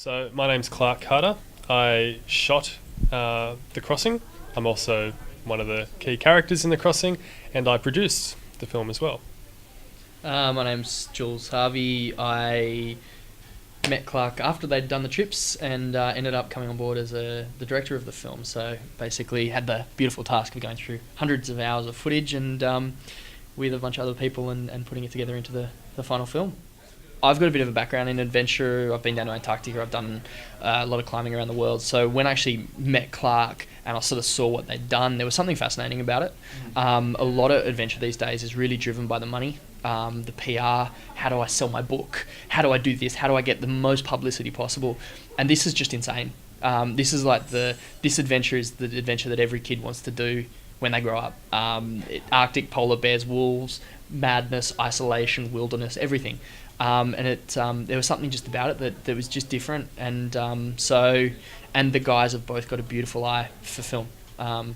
So my name's Clark Carter. I shot The Crossing. I'm also one of the key characters in The Crossing, and I produced the film as well. My name's Jules Harvey. I met Clark after they'd done the trips and ended up coming on board as the director of the film. So basically had the beautiful task of going through hundreds of hours of footage and with a bunch of other people and putting it together into the final film. I've got a bit of a background in adventure. I've been down to Antarctica. I've done a lot of climbing around the world. So when I actually met Clark and I sort of saw what they'd done, there was something fascinating about it. A lot of adventure these days is really driven by the money, the PR. How do I sell my book? How do I do this? How do I get the most publicity possible? And this is just insane. This is like this adventure is the adventure that every kid wants to do when they grow up. Arctic polar bears, wolves, madness, isolation, wilderness, everything. There was something just about it that was just different, and the guys have both got a beautiful eye for film.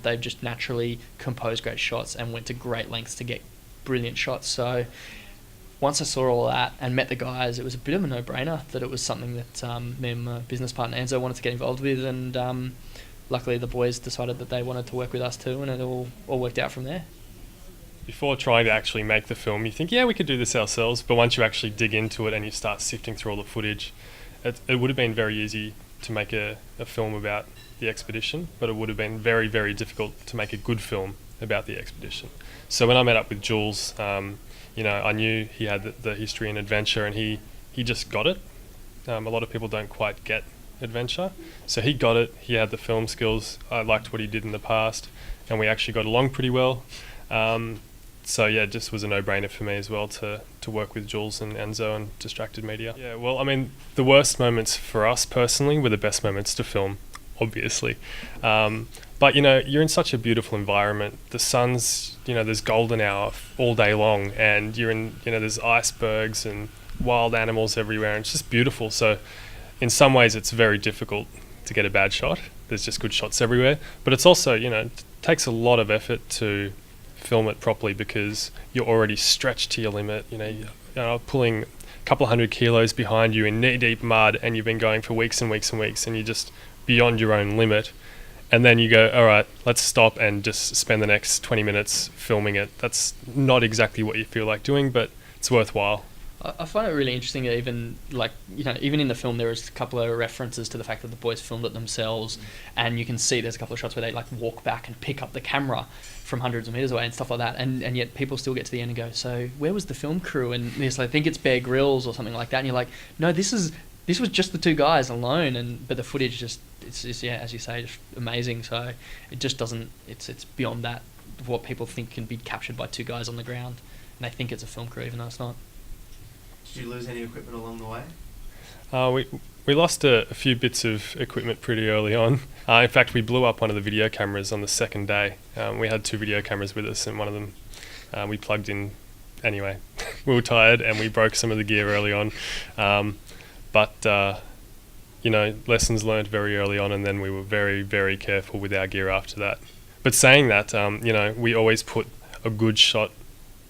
They've just naturally composed great shots and went to great lengths to get brilliant shots. So once I saw all that and met the guys, it was a bit of a no-brainer that it was something that me and my business partner Enzo wanted to get involved with, and luckily the boys decided that they wanted to work with us too, and it all worked out from there. Before trying to actually make the film, you think, yeah, we could do this ourselves, but once you actually dig into it and you start sifting through all the footage, it would have been very easy to make a film about the expedition, but it would have been very, very difficult to make a good film about the expedition. So when I met up with Jules, I knew he had the history in adventure, and he just got it. A lot of people don't quite get adventure, so he got it. He had the film skills. I liked what he did in the past, and we actually got along pretty well. So yeah, it just was a no-brainer for me as well to work with Jules and Enzo and Distracted Media. Yeah, well, I mean, the worst moments for us personally were the best moments to film, obviously. But you're in such a beautiful environment. The sun's, there's golden hour all day long, and you're in, there's icebergs and wild animals everywhere, and it's just beautiful. So in some ways it's very difficult to get a bad shot. There's just good shots everywhere. But it's also, it takes a lot of effort to film it properly because you're already stretched to your limit. You're pulling a couple 100 kilos behind you in knee-deep mud, and you've been going for weeks and weeks and weeks, and you're just beyond your own limit. And then you go, all right, let's stop and just spend the next 20 minutes filming it. That's not exactly what you feel like doing, but it's worthwhile. I find it really interesting that even in the film there is a couple of references to the fact that the boys filmed it themselves, and you can see there's a couple of shots where they walk back and pick up the camera from hundreds of meters away and stuff like that, and yet people still get to the end and go, so where was the film crew? And yes, I think it's Bear Grylls or something like that, and you're like, no, this was just the two guys alone, but the footage it's as you say, just amazing. So it just doesn't, it's beyond that of what people think can be captured by two guys on the ground, and they think it's a film crew even though it's not. Did you lose any equipment along the way? We lost a few bits of equipment pretty early on. In fact, we blew up one of the video cameras on the second day. We had 2 video cameras with us, and one of them we plugged in anyway. We were tired and we broke some of the gear early on. But lessons learned very early on, and then we were very, very careful with our gear after that. But saying that, we always put a good shot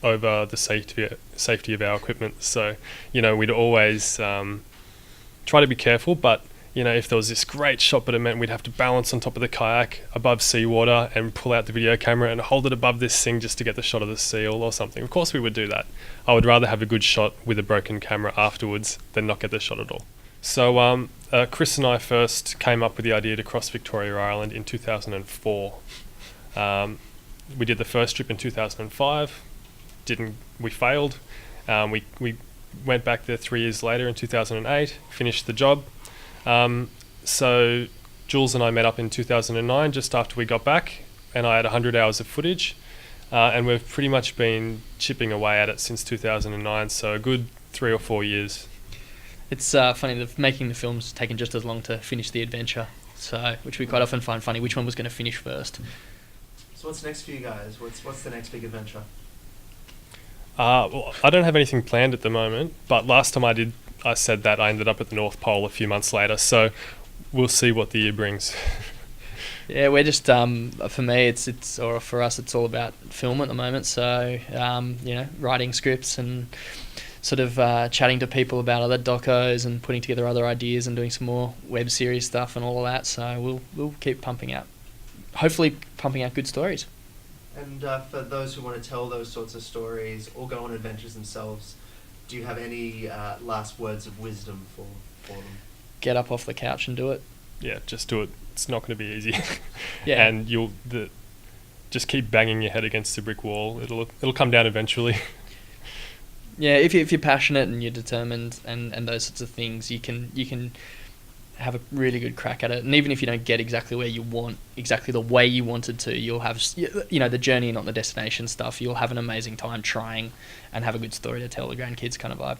over the safety of our equipment. So, we'd always try to be careful, but, if there was this great shot, but it meant we'd have to balance on top of the kayak above seawater and pull out the video camera and hold it above this thing just to get the shot of the seal or something. Of course we would do that. I would rather have a good shot with a broken camera afterwards than not get the shot at all. So Chris and I first came up with the idea to cross Victoria Island in 2004. We did the first trip in 2005. We failed. We went back there 3 years later in 2008, finished the job. So Jules and I met up in 2009 just after we got back, and I had 100 hours of footage, and we've pretty much been chipping away at it since 2009, so a good 3 or 4 years. It's funny that making the film's taken just as long to finish the adventure, which we quite often find funny, which one was going to finish first. So what's next for you guys? What's the next big adventure? Well, I don't have anything planned at the moment, but last time I said that I ended up at the North Pole a few months later, so we'll see what the year brings. Yeah, we're just for me or for us it's all about film at the moment. So writing scripts and sort of chatting to people about other docos and putting together other ideas and doing some more web series stuff and all of that. So we'll keep hopefully pumping out good stories. And for those who want to tell those sorts of stories or go on adventures themselves, do you have any last words of wisdom for them? Get up off the couch and do it. Yeah, just do it. It's not going to be easy. Yeah. And just keep banging your head against the brick wall. It'll come down eventually. Yeah, if you're passionate and you're determined and those sorts of things, you can have a really good crack at it. And even if you don't get exactly where you want, exactly the way you wanted to, you'll have, the journey, not the destination stuff. You'll have an amazing time trying and have a good story to tell the grandkids kind of vibe.